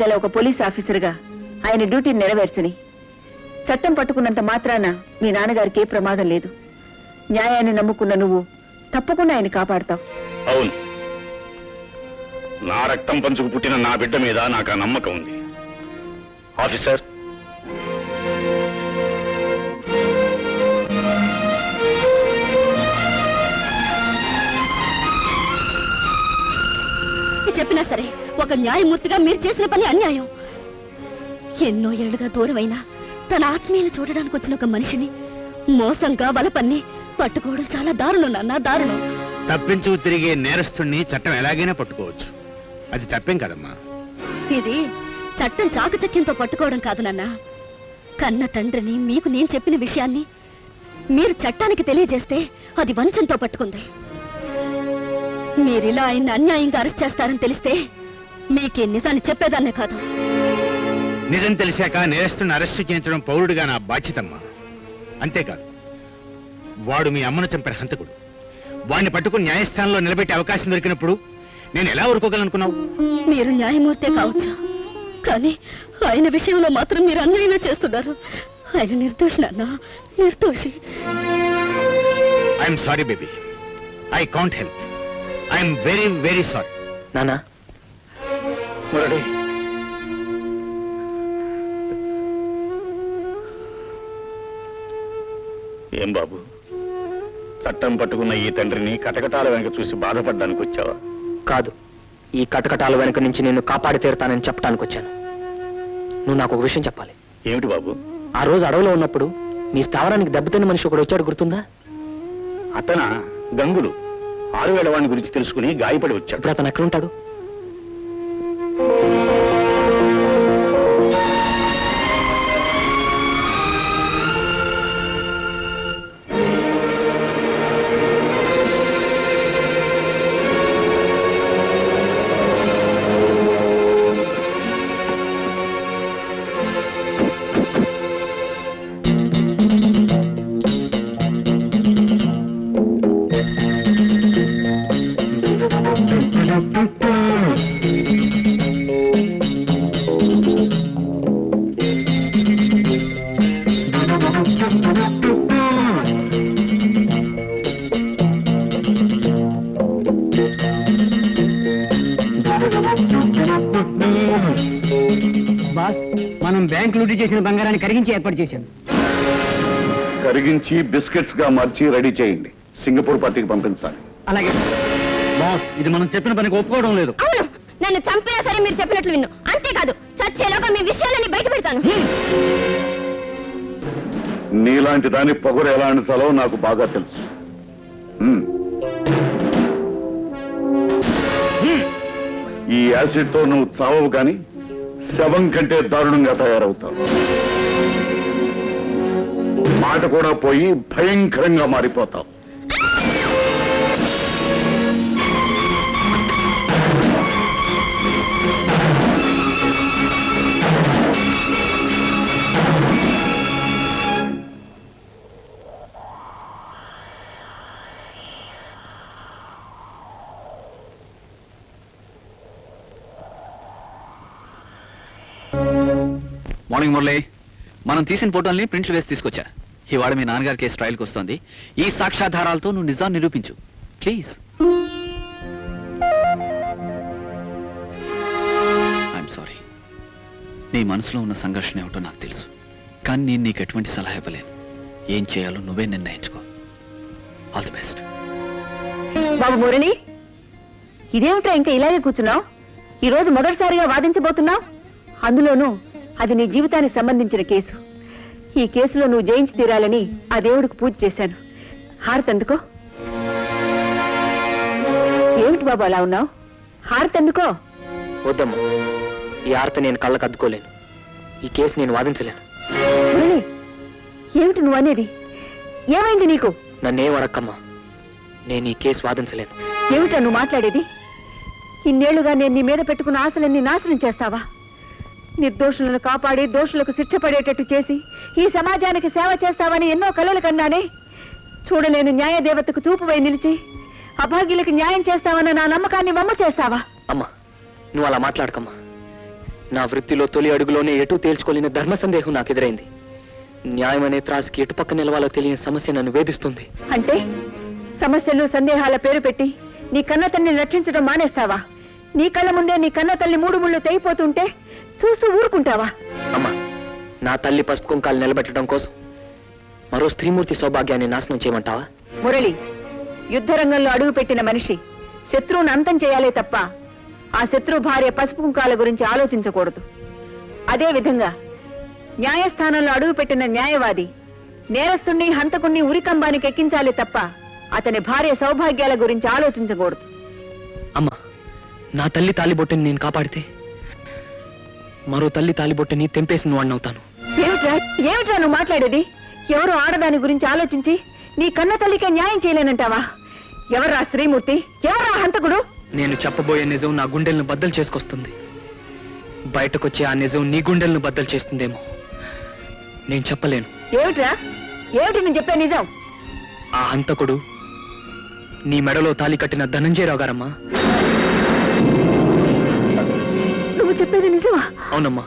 గల ఒక పోలీస్ ఆఫీసర్గా ఆయన డ్యూటీని నెరవేర్చని చట్టం పట్టుకున్నంత మాత్రాన మీ నాన్నగారికి ఏ ప్రమాదం లేదు. న్యాయాన్ని నమ్ముకున్న నువ్వు తప్పకుండా ఆయన కాపాడతావు. అవును, నా రక్తం పంచుకు పుట్టిన నా బిడ్డ మీద నాకు ఆ నమ్మకం ఉంది. ఆఫీసర్, చెప్పినా సరే ఒక న్యాయమూర్తిగా మీరు చేసిన పని అన్యాయం. ఎన్నో ఏళ్లుగా దూరమైనా తన ఆత్మీయులు చూడడానికి వచ్చిన ఒక మనిషిని మోసంగా వలపన్ని పట్టుకోవడం చాలా దారుణం నాన్న, దారుణం. తప్పించు తిరిగే నేరస్తుణ్ణి చట్టం ఎలాగైనా పట్టుకోవచ్చు, అది తప్పేం కదమ్మా. ఇది చట్టం చాకచక్యంతో పట్టుకోవడం కాదు నాన్న. కన్న తండ్రిని మీకు నేను చెప్పిన విషయాన్ని మీరు చట్టానికి తెలియజేస్తే అది వంచంతో పట్టుకుంది. మీరిలా ఆయన్ని అన్యాయంగా అరెస్ట్ చేస్తారని తెలిస్తే మీకే నిజాన్ని చెప్పేదాన్నే కాదు. నిజం తెలిసాక నేరస్తుని అరెస్టు చేయించడం పౌరుడిగా నా బాధ్యతమ్మా. అంతేకాదు, వాడు మీ అమ్మను చంపిన హంతకుడు. వాడిని పట్టుకుని న్యాయస్థానంలో నిలబెట్టే అవకాశం దొరికినప్పుడు నేను ఎలా ఊరుకోగలనుకున్నావు? మీరు న్యాయమూర్తే కావచ్చు, కానీ ఆయన విషయంలో మాత్రం మీరు అన్యాయమే చేస్తున్నారు. ఆయన నిర్దోషి నాన్న, నిర్దోషి. I'm sorry baby, I can't help. I'm very very sorry. నానా, మురళి, ఏం బాబు, చట్టం పట్టుకున్న ఈ తండ్రిని కటకటాల వెనక చూసి బాధపడ్డానికి వచ్చావా? కాదు, ఈ కటకటాల వెనక నుంచి నిన్ను కాపాడి తీరుతానని చెప్పడానికి వచ్చాను. నువ్వు నాకు ఒక విషయం చెప్పాలి. ఏమిటి బాబు? ఆ రోజు అడవిలో ఉన్నప్పుడు మీ స్థావరానికి దెబ్బతిన్న మనిషి ఒకడు వచ్చాడు, గుర్తుందా? అతన గంగులు 6 వాడిని గురించి తెలుసుకుని గాయపడి వచ్చాడు. ఇప్పుడు అతను ఎక్కడుంటాడు? బాస్, మనం బ్యాంక్ లూటీ చేసిన బంగారాన్ని కరిగించి ఏర్పాటు చేశాం. కరిగించి బిస్కెట్స్ గా మార్చి రెడీ చేయండి. సింగపూర్ పార్టీకి పంపించాలి. అలాగే బాస్, ఇది మనం చెప్పిన పనికి ఒప్పుకోవడం లేదు. అవును, నన్ను చంపినా సరే మీరు చెప్పినట్లు విన్ను. అంతేకాదు, చచ్చేలోగా మీ విషయాలని బయట పెడతాను. నీలాంటి దాని పొగరు ఎలా అనిసాలో నాకు బాగా తెలుసు. ఈ యాసిడ్ తో నువ్వు చావవు కానీ శవం కంటే దారుణంగా తయారవుతావు. మాట కూడా పోయి భయంకరంగా మారిపోతావు. మార్నింగ్ మురళి, మనం తీసిన ఫోటోల్ని ప్రింట్లు వేసి తీసుకొచ్చా. ఇవాళ మీ నాన్నగారి కేసు ట్రయల్కి వస్తుంది. ఈ సాక్ష్యాధారాలతో నువ్వు నిజాన్ని నిరూపించు ప్లీజ్. ఐఎమ్ సారీ, నీ మనసులో ఉన్న సంఘర్షణ ఏమిటో నాకు తెలుసు, కానీ నేను నీకు ఎటువంటి సలహా ఇవ్వలేను. ఏం చేయాలో నువ్వే నిర్ణయించుకో. All the best. బాబు మురళి, ఇదేమిటో ఇంకా ఇలాగే కూర్చున్నావు? ఈరోజు మొదటిసారిగా వాదించబోతున్నావు, అందులోనూ అది నీ జీవితానికి సంబంధించిన కేసు. ఈ కేసులో నువ్వు జయించి తీరాలని ఆ దేవుడికి పూజ చేశాను. హారతి అందుకో. ఏమిటి బాబు అలా ఉన్నావు? హారతి అందుకో. వద్దమ్మా, ఈ ఆర్త నేను కళ్ళకు అద్దుకోలేను. ఈ కేసు నేను వాదించలేను. మురళి, ఏమిటి నువ్వు అనేది? ఏమైంది నీకు? నన్నేం అడక్కమ్మా, నేను ఈ కేసు వాదించలేను. ఏమిటా నువ్వు మాట్లాడేది? ఇన్నేళ్లుగా నేను నీ మీద పెట్టుకున్న ఆశలన్నీ నాశనం చేస్తావా? నిర్దోషులను కాపాడి దోషులకు శిక్ష పడేటట్టు చేసి ఈ సమాజానికి సేవ చేస్తావని ఎన్నో కలలు కన్నానే. చూడలేని న్యాయదేవతకు చూపువై నిలిచి అభాగ్యులకు న్యాయం చేస్తావన్న నా నమ్మకాన్ని వమ్ము చేస్తావా? అమ్మా, నువ్వు అలా మాట్లాడకమ్మా. నా వృత్తిలో తొలి అడుగులోనే ఎటూ తేల్చుకోలేని ధర్మ సందేహం నాకు ఎదురైంది. న్యాయం అనే త్రాసుకి ఎటు పక్క నిలవాలో తెలియని సమస్య నన్ను వేధిస్తుంది. అంటే సమస్యలు సందేహాల పేరు పెట్టి నీ కన్న తల్లిని రక్షించడం మానేస్తావా? నీ కళ్ళ ముందే నీ కన్న తల్లి మూడు ముళ్ళు తెగిపోతుంటే చూస్తూ ఊరుకుంటావా? అమ్మా, నా తల్లి పసుపు కుంకాలు నిలబెట్టడం కోసం మరో స్త్రీమూర్తి సౌభాగ్యాన్ని నాశనం చేయమంటావా? మురళి, యుద్ధ రంగంలో అడుగు పెట్టిన మనిషి శత్రువును అంతం చేయాలే తప్ప ఆ శత్రు భార్య పసుపు కుంకాల గురించి ఆలోచించకూడదు. అదే విధంగా న్యాయస్థానంలో అడుగు పెట్టిన న్యాయవాది నేరస్తుణ్ణి హంతకుణ్ణి ఉరికంబానికి ఎక్కించాలి తప్ప అతని భార్య సౌభాగ్యాల గురించి ఆలోచించకూడదు. అమ్మా, నా తల్లి తాలిబొట్టుని నేను కాపాడితే మరో తల్లి తాలిబొట్టుని తెంపేసిన వాడిని అవుతాను. ఏమిట్రా నువ్వు మాట్లాడేది? ఎవరు ఆడదాని గురించి ఆలోచించి నీ కన్న తల్లికే న్యాయం చేయలేనంటావా? ఎవర్రా స్త్రీమూర్తి? ఎవరా హంతకుడు? నేను చెప్పబోయే నిజం నా గుండెలను బద్దలు చేసుకొస్తుంది. బయటకొచ్చే ఆ నిజం నీ గుండెలను బద్దలు చేస్తుందేమో. నేను చెప్పలేను. ఏమిట్రా? ఏమిటి నేను చెప్పే నిజం? ఆ హంతకుడు నీ మెడలో తాలి కట్టిన ధనంజయరావు గారమ్మా. నువ్వు చెప్పేది నిజమా? అవునమ్మా,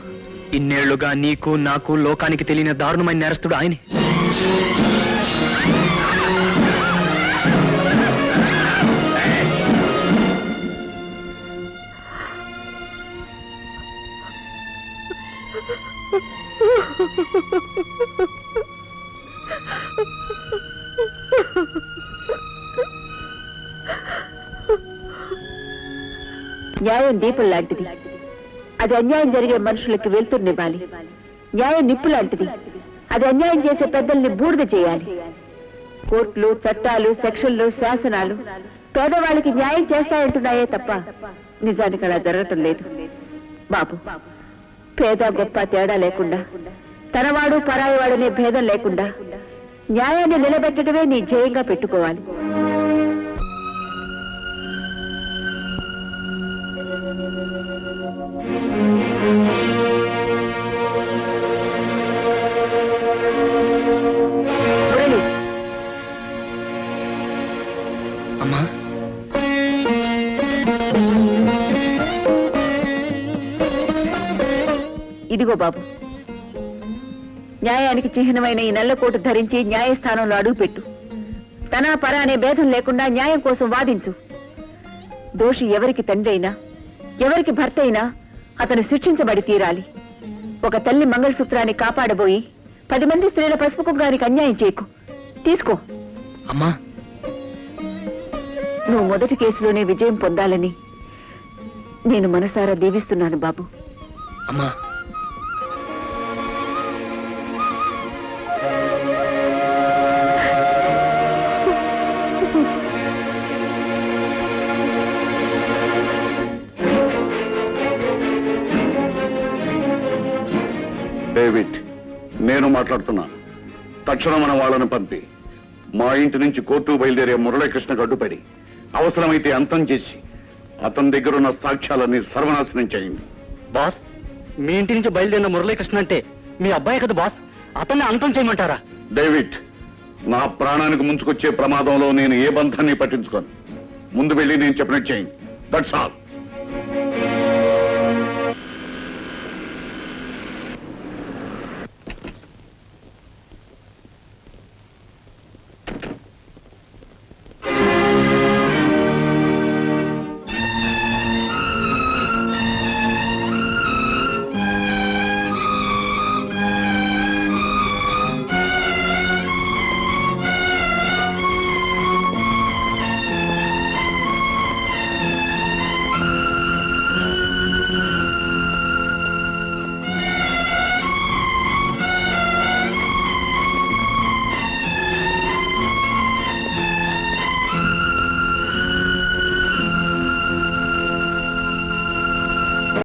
ఇన్నేళ్లుగా నీకు నాకు లోకానికి తెలియని దారుణమైన నేరస్తుడు ఆయనే. న్యాయం దీపం లాంటిది. అది అన్యాయం జరిగే మనుషులకి వెళ్తున్నివ్వాలి. న్యాయం నిప్పు లాంటిది. అది అన్యాయం చేసే పెద్దల్ని బూడిద చేయాలి. కోర్టులు, చట్టాలు, సెక్షన్లు, శాసనాలు పేదవాళ్ళకి న్యాయం చేస్తాయంటున్నాయే తప్ప నిజానికి అలా జరగటం లేదు. బాబు, పేద గొప్ప తేడా లేకుండా, తనవాడు పరాయివాడనే భేదం లేకుండా న్యాయాన్ని నిలబెట్టడమే నీ ధ్యేయంగా పెట్టుకోవాలి. మురళి, అమ్మా, ఇదిగో బాబు, న్యాయానికి చిహ్నమైన ఈ నల్లకోటు ధరించి న్యాయస్థానంలో అడుగుపెట్టు. తన పర అనే భేదం లేకుండా న్యాయం కోసం వాదించు. దోషి ఎవరికి తండ్రి అయినా, ఎవరికి భర్త అయినా అతను శిక్షించబడి తీరాలి. ఒక తల్లి మంగళసూత్రాన్ని కాపాడబోయి 10 మంది స్త్రీల పసుపు కుంకానికి అన్యాయం చేయకు. తీసుకో. అమ్మా, నువ్వు మొదటి కేసులోనే విజయం పొందాలని నేను మనసారా దీవిస్తున్నాను బాబు. అమ్మా, డేవిడ్, నేను మాట్లాడుతున్నా. తక్షణం మన వాళ్ళని పంపి మా ఇంటి నుంచి కోర్టు బయలుదేరే మురళీకృష్ణకు అడ్డుపడి అవసరమైతే అంతం చేసి అతని దగ్గర ఉన్న సాక్ష్యాలన్నీ సర్వనాశనం చేయండి. బాస్, మీ ఇంటి నుంచి బయలుదేరిన మురళీకృష్ణ అంటే మీ అబ్బాయి కదా బాస్. అతన్ని అంతం చేయమంటారా? డేవిడ్, నా ప్రాణానికి ముంచుకొచ్చే ప్రమాదంలో నేను ఏ బంధాన్ని పట్టించుకోను. ముందు వెళ్ళి నేను చెప్పినట్టు చేయండి. That's all.